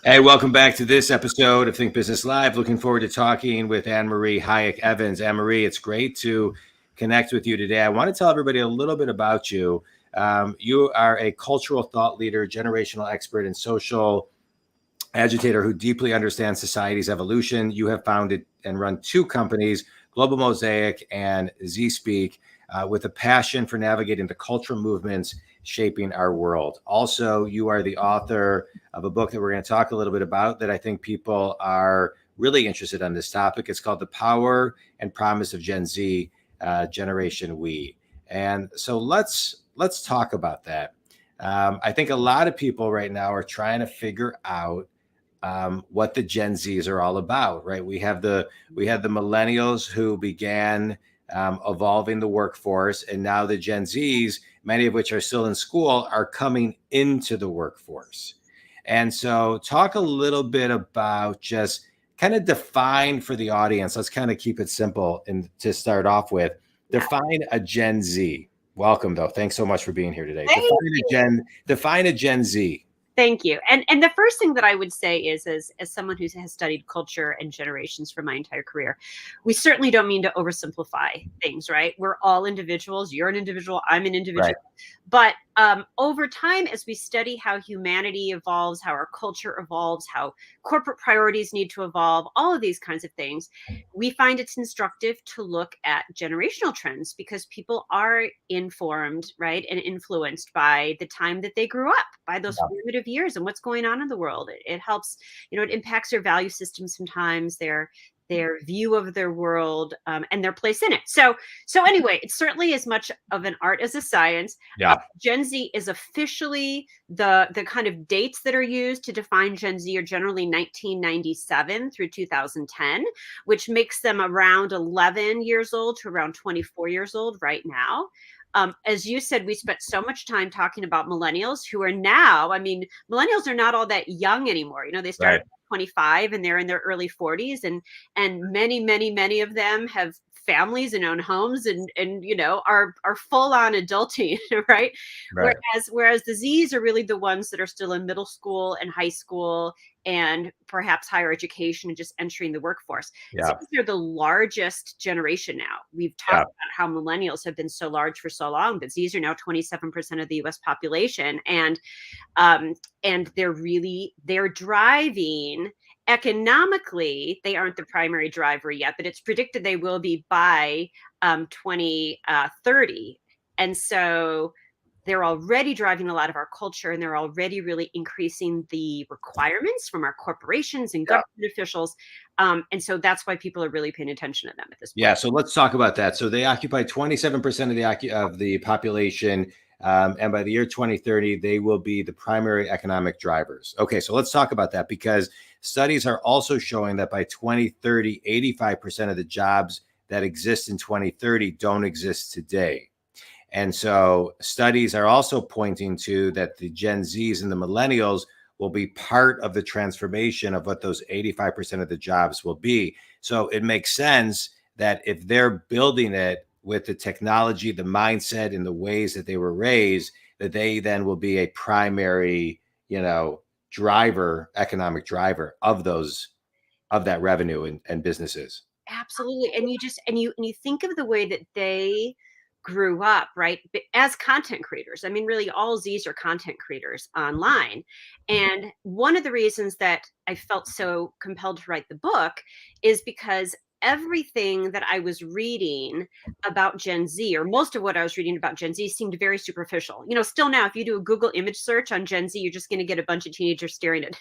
Hey, welcome back to this episode of Think Business Live. Looking forward to talking with AnneMarie Evans. AnneMarie, it's great to connect with you today. I want to tell everybody a little bit about you. You are a cultural thought leader, generational expert, and social agitator who deeply understands society's evolution. You have founded and run two companies, Global Mosaic and ZSpeak, with a passion for navigating the cultural movements shaping our world. Also, you are the author of a book that we're going to talk a little bit about that I think people are really interested in this topic. It's called The Power and Promise of Gen Z, Generation We. And so let's talk about that. I think a lot of people right now are trying to figure out what the Gen Zs are all about, right? We had the millennials who began evolving the workforce, and now the Gen Zs, many of which are still in school, are coming into the workforce. And so, talk a little bit about just kind of define for the audience. Let's kind of keep it simple and to start off with, define a Gen Z. Welcome, though. Thanks so much for being here today. Define a Gen Z. Thank you. And the first thing that I would say is, as someone who has studied culture and generations for my entire career, we certainly don't mean to oversimplify things, right? We're all individuals. You're an individual. I'm an individual. Right. But over time, as we study how humanity evolves, how our culture evolves, how corporate priorities need to evolve, all of these kinds of things, we find it's instructive to look at generational trends because people are informed, right, and influenced by the time that they grew up, by those formative years and what's going on in the world. It helps, it impacts their value system sometimes, their view of their world, and their place in it. So anyway, it's certainly as much of an art as a science. Yeah. Gen Z is officially the kind of dates that are used to define Gen Z are generally 1997 through 2010, which makes them around 11 years old to around 24 years old right now. As you said, we spent so much time talking about millennials who are now, millennials are not all that young anymore. They started at 25 and they're in their early 40s, and many of them have families and own homes and are full on adulting, right? Whereas the Z's are really the ones that are still in middle school and high school and perhaps higher education and just entering the workforce. Yeah. So they're the largest generation now. We've talked about how millennials have been so large for so long, but Z's are now 27% of the US population. And they're driving economically. They aren't the primary driver yet, but it's predicted they will be by 2030. And so they're already driving a lot of our culture, and they're already really increasing the requirements from our corporations and government officials. And so that's why people are really paying attention to them at this point. Yeah, so let's talk about that. So they occupy 27% of the population, and by the year 2030, they will be the primary economic drivers. Okay, so let's talk about that, because studies are also showing that by 2030, 85% of the jobs that exist in 2030 don't exist today. And so studies are also pointing to that the Gen Zs and the millennials will be part of the transformation of what those 85% of the jobs will be. So it makes sense that if they're building it with the technology, the mindset, and the ways that they were raised, that they then will be a primary, economic driver of that revenue and businesses. Absolutely. And you think of the way that they grew up, right, as content creators. Really all Z's are content creators online. And one of the reasons that I felt so compelled to write the book is because everything that I was reading about Gen Z, or most of what I was reading about Gen Z, seemed very superficial. Still now, if you do a Google image search on Gen Z, you're just going to get a bunch of teenagers staring at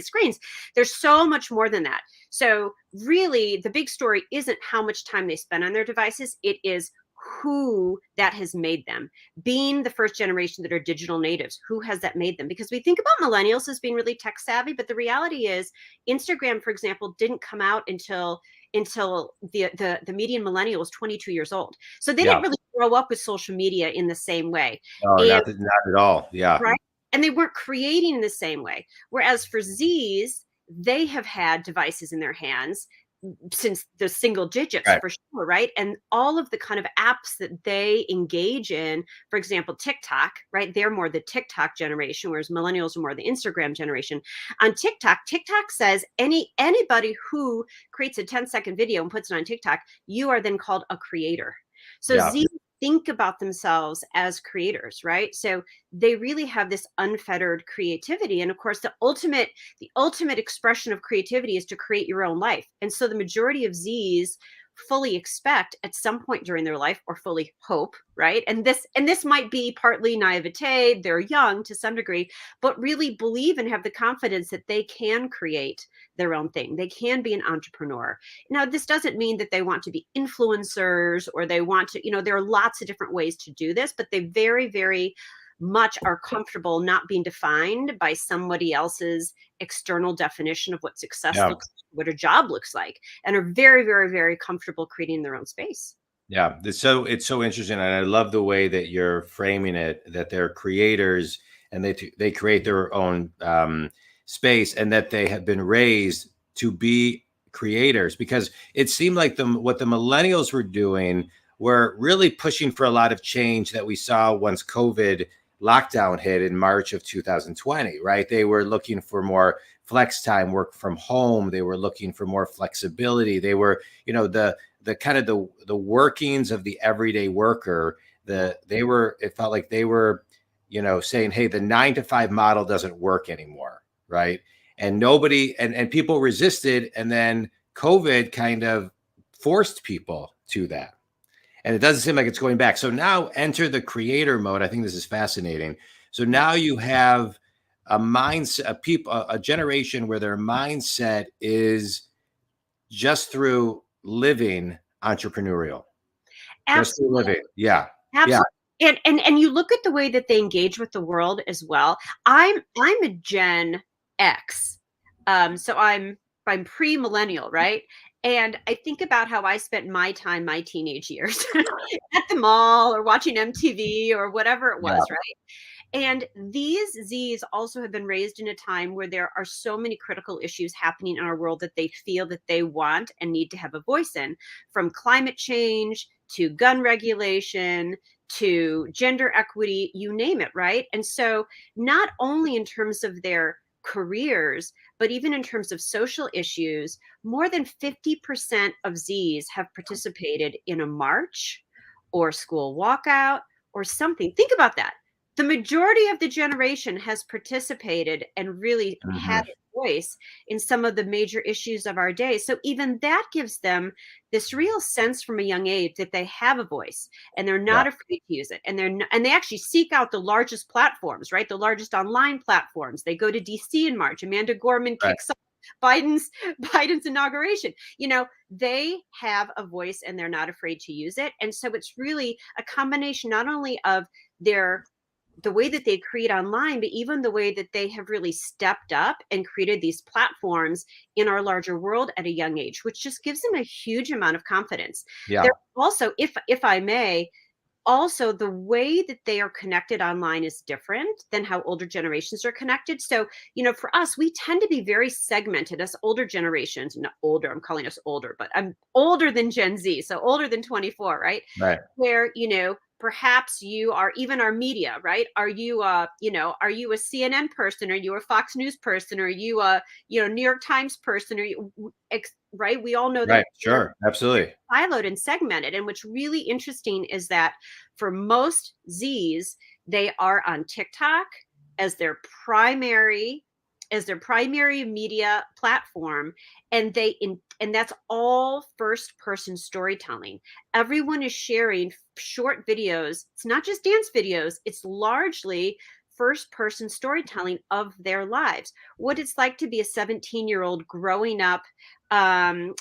screens. There's so much more than that. So really, the big story isn't how much time they spend on their devices. It is who that has made them. Being the first generation that are digital natives, who has that made them? Because we think about millennials as being really tech savvy, but the reality is Instagram, for example, didn't come out until the median millennial was 22 years old. So they didn't really grow up with social media in the same way. Oh, not at all. Yeah. Right. And they weren't creating in the same way. Whereas for Z's, they have had devices in their hands since the single digits Right. for sure, right? And all of the kind of apps that they engage in, for example, TikTok, right? They're more the TikTok generation, whereas millennials are more the Instagram generation. On TikTok, TikTok says anybody who creates a 10-second video and puts it on TikTok, you are then called a creator. So Yeah. Z think about themselves as creators, right? So they really have this unfettered creativity. And of course, the ultimate expression of creativity is to create your own life. And so the majority of Z's fully expect at some point during their life, or fully hope, right? And this might be partly naivete, they're young to some degree, but really believe and have the confidence that they can create their own thing. They can be an entrepreneur. Now, this doesn't mean that they want to be influencers, or they want to, there are lots of different ways to do this, but they very, very much are comfortable not being defined by somebody else's external definition of what success Yeah. looks like, what a job looks like, and are very, very, very comfortable creating their own space. Yeah. It's so interesting. And I love the way that you're framing it, that they're creators and they create their own space, and that they have been raised to be creators, because it seemed like what the millennials were doing were really pushing for a lot of change that we saw once COVID lockdown hit in March of 2020, right? They were looking for more flex time, work from home. They were looking for more flexibility. They were, the kind of the workings of the everyday worker. It felt like they were, saying, hey, the 9 to 5 model doesn't work anymore, right? And nobody and people resisted, and then COVID kind of forced people to that. And it doesn't seem like it's going back. So now enter the creator mode. I think this is fascinating. So now you have a mindset, a generation where their mindset is just through living entrepreneurial, just through Absolutely. living. Yeah. Yeah. Absolutely. And you look at the way that they engage with the world as well. I'm a Gen X. So I'm pre-millennial, right? And I think about how I spent my teenage years at the mall or watching MTV or whatever it Yeah. was, right? And these Z's also have been raised in a time where there are so many critical issues happening in our world that they feel that they want and need to have a voice in, from climate change to gun regulation to gender equity, you name it, right? And so, not only in terms of their careers, but even in terms of social issues, more than 50% of Z's have participated in a march or school walkout or something. Think about that. The majority of the generation has participated and really had Mhm. a voice in some of the major issues of our day. So even that gives them this real sense from a young age that they have a voice and they're Yeah. not afraid to use it. And they actually seek out the largest platforms, right? The largest online platforms. They go to DC in March. Amanda Gorman Right. kicks off Biden's Biden's inauguration. They have a voice and they're not afraid to use it. And so it's really a combination not only of their the way that they create online, but even the way that they have really stepped up and created these platforms in our larger world at a young age, which just gives them a huge amount of confidence. They're Yeah. also, if I may, also the way that they are connected online is different than how older generations are connected. So, for us, we tend to be very segmented as older generations. Not older, I'm calling us older, but I'm older than Gen Z, so older than 24, right? Right. Where, perhaps you are even our media, right? Are you a CNN person? Are you a Fox News person? Are you a, New York Times person? Right? We all know that Right. Sure. Absolutely. siloed and segmented. And what's really interesting is that for most Z's, they are on TikTok as their primary media platform, and and that's all first person storytelling. Everyone is sharing short videos. It's not just dance videos, it's largely first person storytelling of their lives, what it's like to be a 17-year-old growing up, and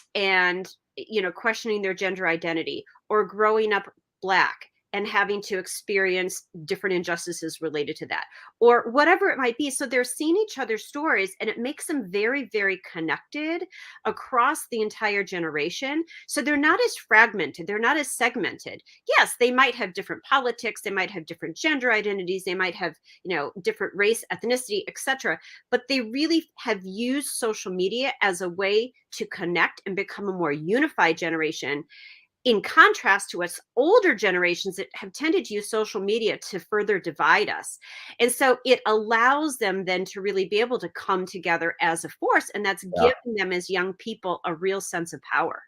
questioning their gender identity, or growing up Black and having to experience different injustices related to that, or whatever it might be. So they're seeing each other's stories, and it makes them very, very connected across the entire generation. So they're not as fragmented, they're not as segmented. Yes, they might have different politics, they might have different gender identities, they might have, different race, ethnicity, etc. But they really have used social media as a way to connect and become a more unified generation, in contrast to us older generations that have tended to use social media to further divide us. And so it allows them then to really be able to come together as a force, and that's Yeah. giving them as young people a real sense of power.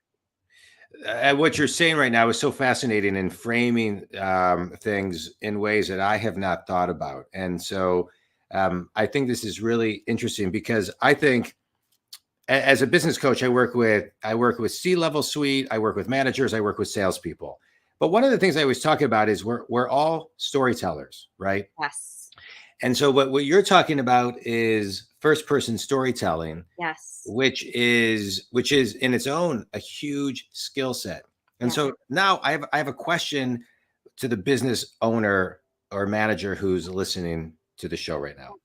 What you're saying right now is so fascinating in framing things in ways that I have not thought about. And so I think this is really interesting because I think as a business coach, I work with C-level suite, I work with managers, I work with salespeople. But one of the things I always talk about is we're all storytellers, right? Yes. And so what you're talking about is first person storytelling, Yes. which is in its own a huge skill set. And Yeah. so now I have a question to the business owner or manager who's listening to the show right now,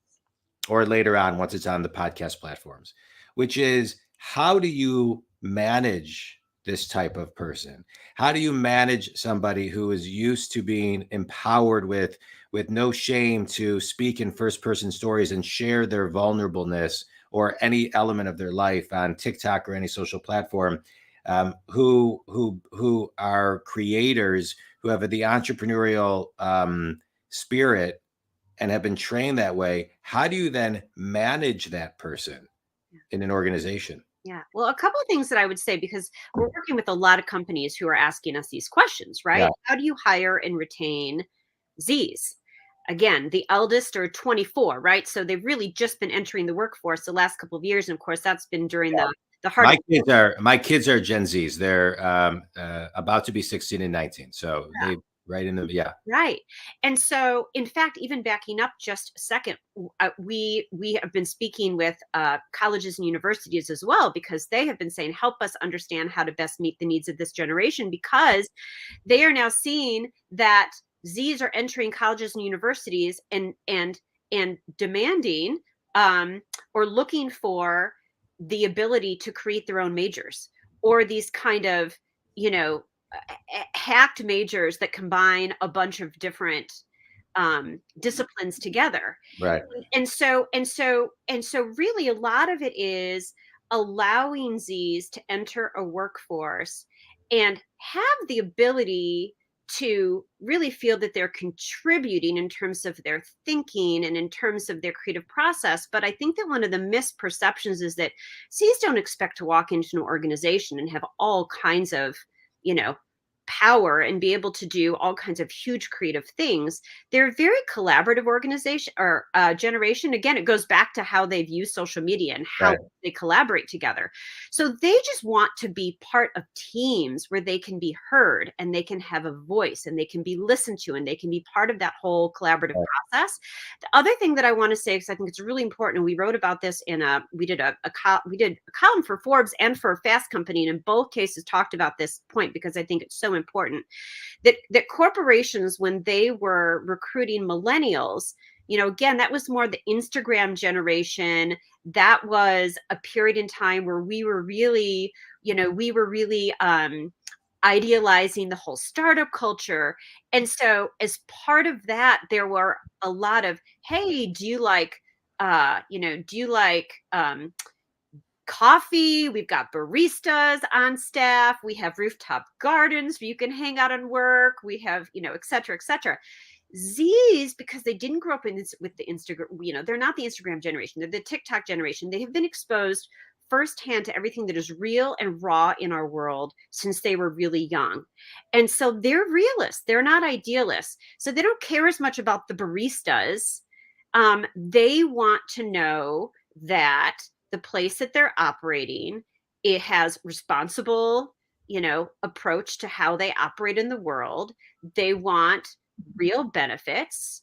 or later on once it's on the podcast platforms, which is, how do you manage this type of person? How do you manage somebody who is used to being empowered with no shame to speak in first person stories and share their vulnerableness or any element of their life on TikTok or any social platform, who are creators, who have the entrepreneurial spirit and have been trained that way? How do you then manage that person in an organization? Yeah. Well, a couple of things that I would say, because we're working with a lot of companies who are asking us these questions, Yeah, right? How do you hire and retain Zs? Again, the eldest are 24, right? So they've really just been entering the workforce the last couple of years. And of course, that's been during the heart of my kids are Gen Zs. They're about to be 16 and 19, so they right in the right. And so, in fact, even backing up just a second, we have been speaking with colleges and universities as well, because they have been saying, help us understand how to best meet the needs of this generation, because they are now seeing that Zs are entering colleges and universities and demanding, or looking for the ability to create their own majors, or these kind of, you know hacked majors that combine a bunch of different disciplines together. right. And so really a lot of it is allowing Z's to enter a workforce and have the ability to really feel that they're contributing in terms of their thinking and in terms of their creative process. But I think that one of the misperceptions is that Z's don't expect to walk into an organization and have all kinds of, you know, power and be able to do all kinds of huge creative things. They're a very collaborative organization, or generation. Again, it goes back to how they've used social media and how Right. they collaborate together. So they just want to be part of teams where they can be heard and they can have a voice and they can be listened to and they can be part of that whole collaborative Right. process. The other thing that I want to say, because I think it's really important, and we wrote about this in we did a column for Forbes and for Fast Company, and in both cases talked about this point because I think it's so important that corporations, when they were recruiting millennials, again, that was more the Instagram generation. That was a period in time where we were really idealizing the whole startup culture. And so as part of that, there were a lot of, hey, do you like coffee? We've got baristas on staff. We have rooftop gardens where you can hang out and work. We have, et cetera, et cetera. Z's, because they didn't grow up with the Instagram, they're not the Instagram generation. They're the TikTok generation. They have been exposed firsthand to everything that is real and raw in our world since they were really young. And so they're realists. They're not idealists. So they don't care as much about the baristas. They want to know that the place that they're operating, it has responsible, approach to how they operate in the world. They want real benefits.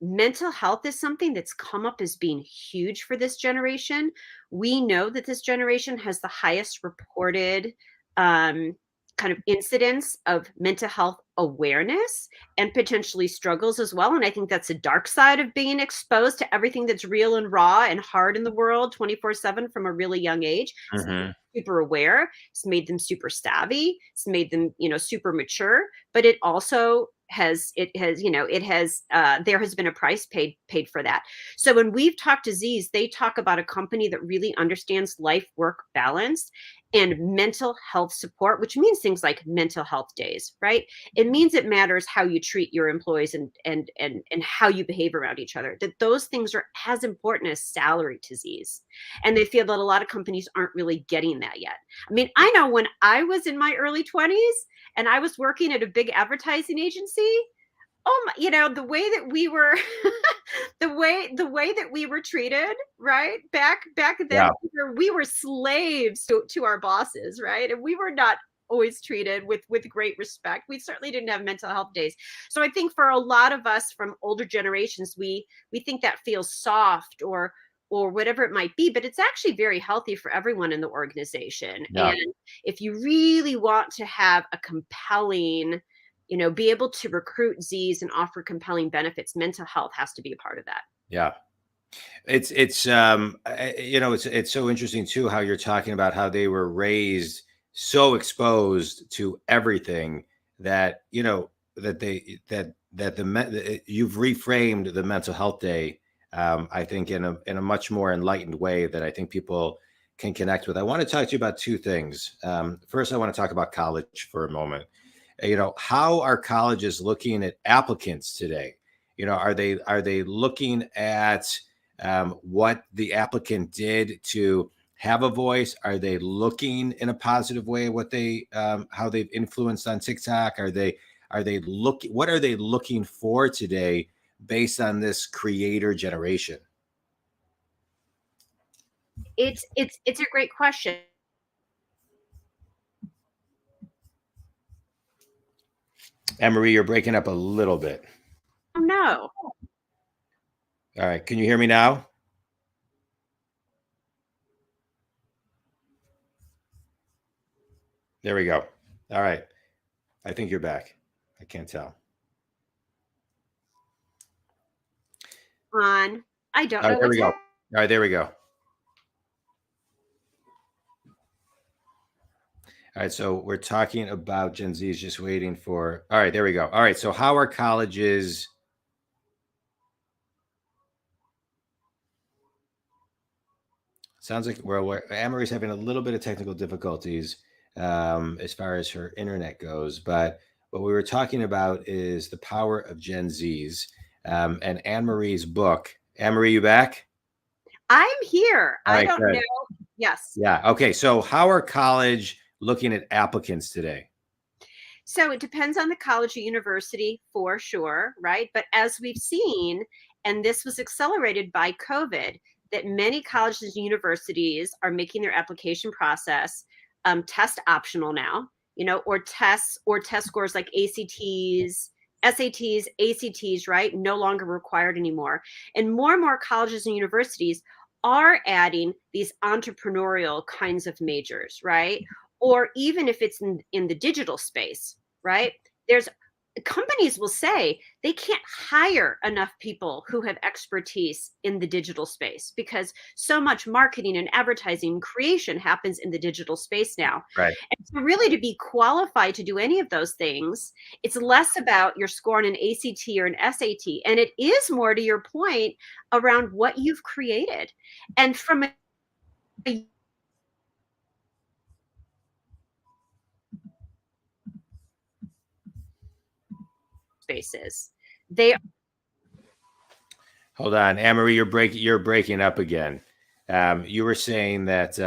Mental health is something that's come up as being huge for this generation. We know that this generation has the highest reported kind of incidence of mental health awareness and potentially struggles as well. And I think that's a dark side of being exposed to everything that's real and raw and hard in the world 24/7 from a really young age. It's made them super aware. It's made them super savvy. It's made them, super mature. But it also there has been a price paid for that. So when we've talked to Z's, they talk about a company that really understands life work balance and mental health support, which means things like mental health days, right? It means it matters how you treat your employees and how you behave around each other. That those things are as important as salary to Z's. And they feel that a lot of companies aren't really getting that yet. I mean, I know when I was in my early 20s and I was working at a big advertising agency, oh my, the way that we were the way that we were treated, right? Back then, Yeah. we were slaves to our bosses, right? And we were not always treated with great respect. We certainly didn't have mental health days. So I think for a lot of us from older generations, we think that feels soft or whatever it might be, but it's actually very healthy for everyone in the organization. Yeah. And if you really want to have a compelling, be able to recruit Z's and offer compelling benefits, mental health has to be a part of that. Yeah. It's so interesting too how you're talking about how they were raised so exposed to everything that you've reframed the mental health day, I think in a much more enlightened way that I think people can connect with. I want to talk to you about two things. First, I want to talk about college for a moment. How are colleges looking at applicants today? Are they looking at what the applicant did to have a voice? Are they looking in a positive way at what how they've influenced on TikTok? What are they looking for today based on this creator generation? It's a great question. AnneMarie, you're breaking up a little bit. Oh no. All right. Can you hear me now? There we go. All right. I think you're back. I can't tell. I don't All right, know there we what's go. happening. All right, there we go. All right, so we're talking about Gen Z is just waiting for. All right, there we go. All right, so how are colleges? Sounds like AnneMarie's having a little bit of technical difficulties as far as her internet goes, but what we were talking about is the power of Gen Zs and AnneMarie's book. AnneMarie, you back? I'm here. All right, I don't good. know. Yes. Yeah. Okay. So how are college looking at applicants today? So it depends on the college or university for sure, right? But as we've seen, and this was accelerated by COVID, that many colleges and universities are making their application process test optional now, or test scores like ACTs, SATs, ACTs, right? No longer required anymore. And more colleges and universities are adding these entrepreneurial kinds of majors, right? Or even if it's in the digital space, right? There's companies will say they can't hire enough people who have expertise in the digital space because so much marketing and advertising creation happens in the digital space now. Right. And so really to be qualified to do any of those things, it's less about your score on an ACT or an SAT. And it is more to your point around what you've created. And from a spaces, they Hold on, AnneMarie, you're breaking up again. You were saying that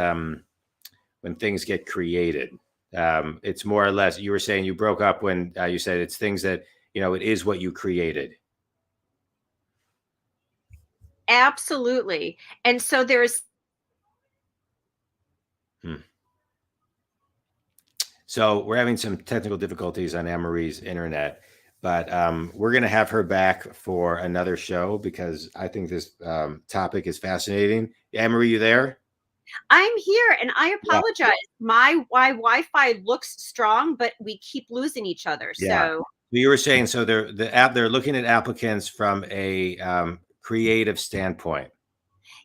when things get created, it's more or less. You were saying you broke up when you said it's things that it is what you created. absolutely. And so there's So we're having some technical difficulties on AnneMarie's internet, but we're going to have her back for another show because I think this topic is fascinating. AnneMarie, you there? I'm here and I apologize. My Wi-Fi looks strong, but we keep losing each other. Yeah. So You were saying, so they're looking at applicants from a creative standpoint.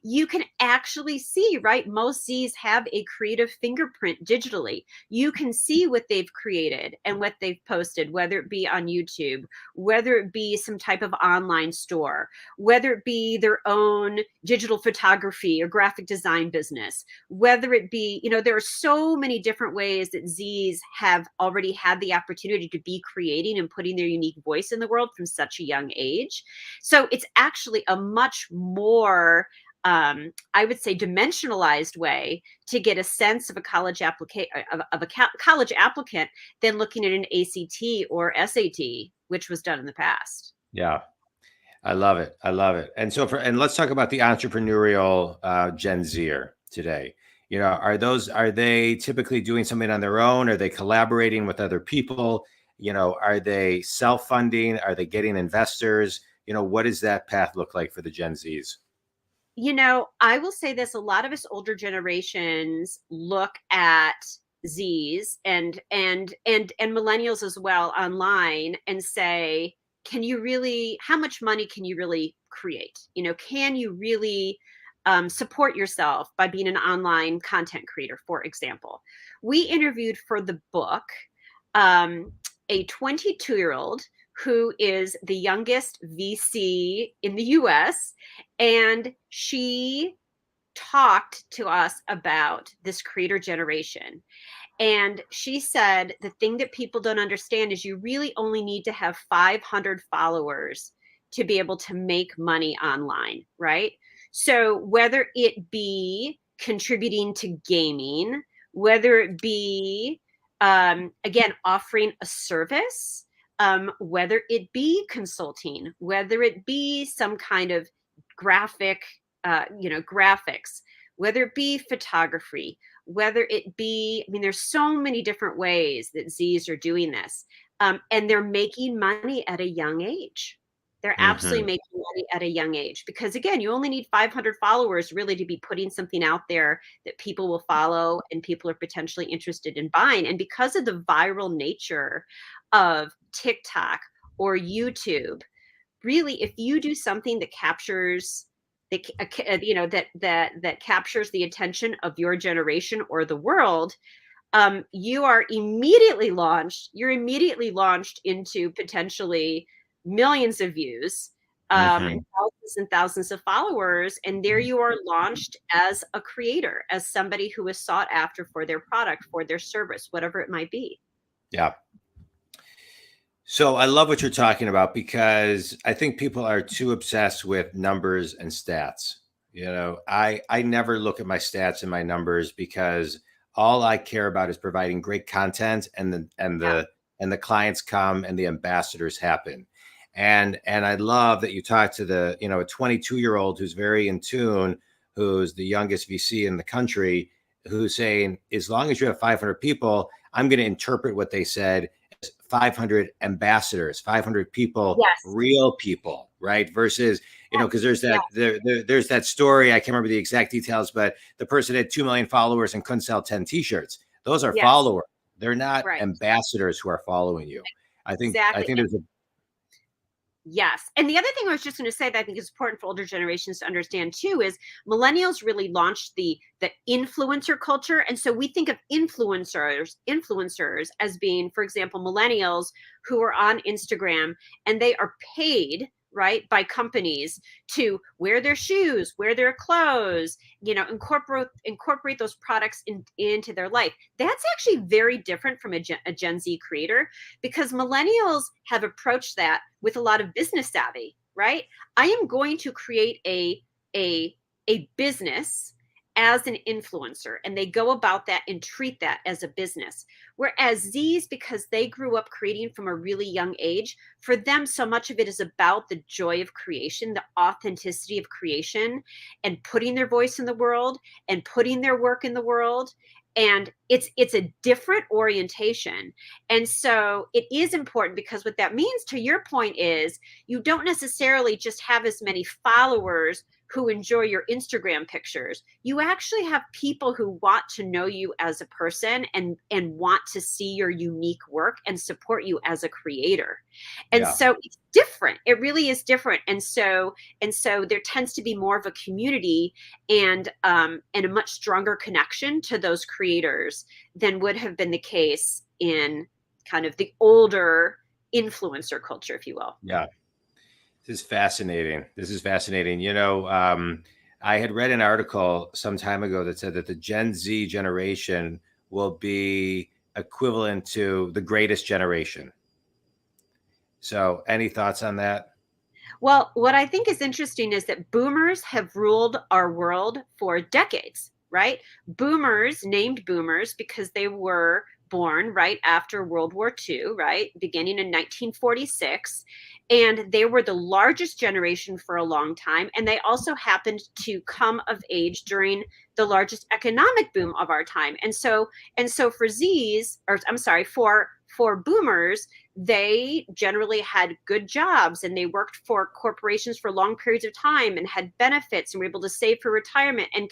You can actually see, right? Most Z's have a creative fingerprint digitally. You can see what they've created and what they've posted, whether it be on YouTube, whether it be some type of online store, whether it be their own digital photography or graphic design business, whether it be, there are so many different ways that Z's have already had the opportunity to be creating and putting their unique voice in the world from such a young age. So it's actually a much more I would say dimensionalized way to get a sense of a college college applicant than looking at an ACT or SAT, which was done in the past. Yeah, I love it. I love it. And and let's talk about the entrepreneurial Gen Zer today. Are they typically doing something on their own? Are they collaborating with other people? Are they self-funding? Are they getting investors? What does that path look like for the Gen Zs? I will say this, a lot of us older generations look at Z's and millennials as well online and say, how much money can you really create? Can you really support yourself by being an online content creator, for example? We interviewed for the book a 22-year-old who is the youngest VC in the US. And she talked to us about this creator generation. And she said, the thing that people don't understand is you really only need to have 500 followers to be able to make money online, right? So whether it be contributing to gaming, whether it be, again, offering a service, whether it be consulting, whether it be some kind of graphics, whether it be photography, whether it be, there's so many different ways that Z's are doing this. And they're making money at a young age. They're absolutely Hmm. making money at a young age because, again, you only need 500 followers really to be putting something out there that people will follow and people are potentially interested in buying. And because of the viral nature of TikTok or YouTube, really, if you do something that captures that captures the attention of your generation or the world, you're immediately launched into potentially millions of views, Hmm. and thousands of followers, and there you are launched as a creator, as somebody who is sought after for their product, for their service, whatever it might be. Yeah. So I love what you're talking about because I think people are too obsessed with numbers and stats. I never look at my stats and my numbers because all I care about is providing great content Yeah. and the clients come and the ambassadors happen. And I love that you talk to a 22-year-old who's very in tune, who's the youngest VC in the country, who's saying, as long as you have 500 people, I'm going to interpret what they said 500 ambassadors, 500 people, Yes. real people, right? Versus, Yes. because there's Yes. there's that story. I can't remember the exact details, but the person had 2 million followers and couldn't sell 10 t-shirts. Those are Yes. followers. They're not Right. ambassadors who are following you. I Exactly. think there's a Yes. And the other thing I was just going to say that I think is important for older generations to understand too is millennials really launched the influencer culture. And so we think of influencers as being, for example, millennials who are on Instagram and they are paid, right, by companies to wear their shoes, wear their clothes, incorporate those products into their life. That's actually very different from a Gen Z creator, because millennials have approached that with a lot of business savvy, right? I am going to create a business as an influencer, and they go about that and treat that as a business. Whereas Z's, because they grew up creating from a really young age, for them, so much of it is about the joy of creation, the authenticity of creation, and putting their voice in the world and putting their work in the world. And it's a different orientation. And so it is important, because what that means, to your point, is you don't necessarily just have as many followers who enjoy your Instagram pictures. You actually have people who want to know you as a person, and want to see your unique work and support you as a creator. And Yeah. so it's different. It really is different. And so there tends to be more of a community, and a much stronger connection to those creators than would have been the case in kind of the older influencer culture, if you will. Yeah. This is fascinating. This is fascinating. I had read an article some time ago that said that the Gen Z generation will be equivalent to the greatest generation. So, any thoughts on that? Well, what I think is interesting is that boomers have ruled our world for decades, right? Boomers, named boomers because they were born right after World War II, right? Beginning in 1946. And they were the largest generation for a long time. And they also happened to come of age during the largest economic boom of our time. And so for Z's, or I'm sorry, for boomers, they generally had good jobs, and they worked for corporations for long periods of time and had benefits, and were able to save for retirement and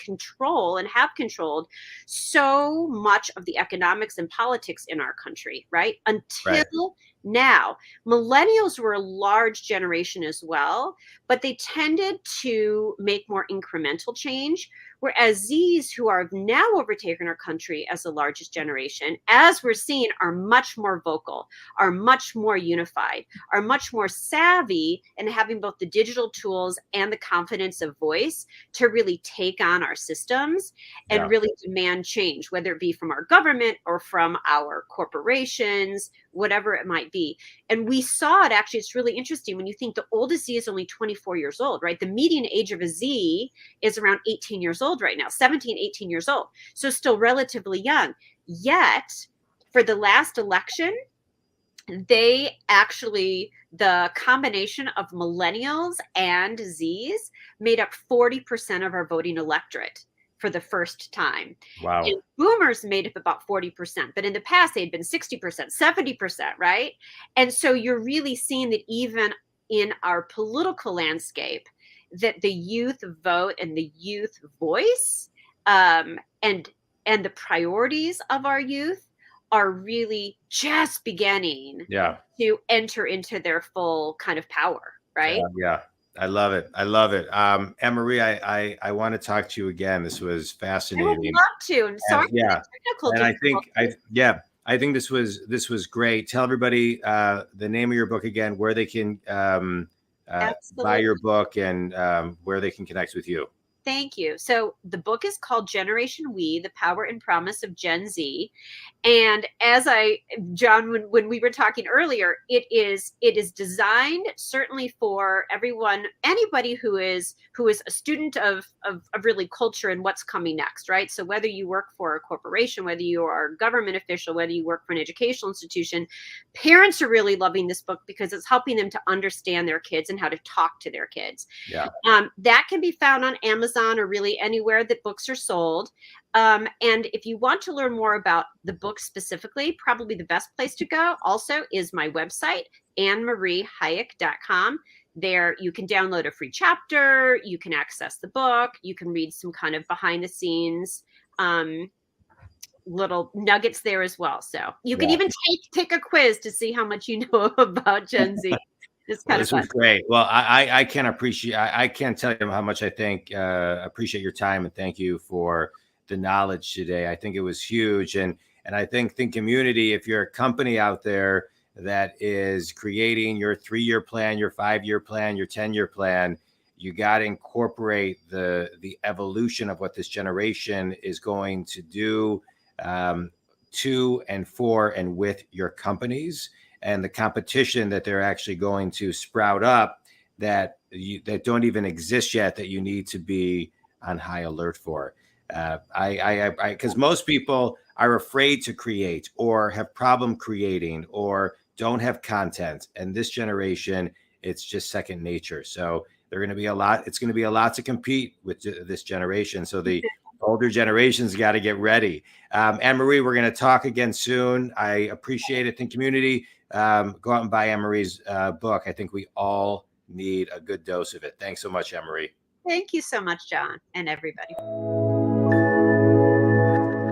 have controlled so much of the economics and politics in our country, right? Right. Until now. Millennials were a large generation as well, but they tended to make more incremental change. Whereas Z's, who are now overtaken our country as the largest generation, as we're seeing, are much more vocal, are much more unified, are much more savvy, and having both the digital tools and the confidence of voice to really take on our systems and Yeah. really demand change, whether it be from our government or from our corporations, whatever it might be. And we saw it, actually, it's really interesting when you think the oldest Z is only 24 years old, right? The median age of a Z is around 18 years old right now, 17, 18 years old. So still relatively young. Yet for the last election, the combination of millennials and Zs made up 40% of our voting electorate for the first time. Wow. And boomers made up about 40%, but in the past they'd been 60%, 70%, right? And so you're really seeing that even in our political landscape, that the youth vote and the youth voice, and the priorities of our youth are really just beginning to enter into their full kind of power, right? Yeah. I love it. I love it. AnneMarie, I want to talk to you again. This was fascinating. I would love to. And sorry for the technical difficulties. I think this was great. Tell everybody the name of your book again, where they can buy your book, and where they can connect with you. Thank you. So the book is called Generation We, The Power and Promise of Gen Z. And John, when we were talking earlier, it is designed certainly for everyone, anybody who is a student of really culture and what's coming next, right? So whether you work for a corporation, whether you are a government official, whether you work for an educational institution, parents are really loving this book because it's helping them to understand their kids and how to talk to their kids. Yeah. That can be found on Amazon, or really anywhere that books are sold. And if you want to learn more about the book specifically, probably the best place to go also is my website, AnneMarieHayek.com. There you can download a free chapter, you can access the book, you can read some kind of behind the scenes little nuggets there as well. So you can even take a quiz to see how much you know about Gen Z. This was great. Well, I can't I can't tell you how much I appreciate your time, and thank you for the knowledge today. I think it was huge. And I think community, if you're a company out there that is creating your 3-year plan, your 5-year plan, your 10-year plan, you got to incorporate the evolution of what this generation is going to do to and for and with your companies, and the competition that they're actually going to sprout up that don't even exist yet, that you need to be on high alert for. Because most people are afraid to create, or have problem creating, or don't have content. And this generation, it's just second nature. So they're going to be it's going to be a lot to compete with this generation. So the older generations got to get ready. AnneMarie, we're going to talk again soon. I appreciate it. Think community, go out and buy AnneMarie's book. I think we all need a good dose of it. Thanks so much, AnneMarie. Thank you so much, John, and everybody.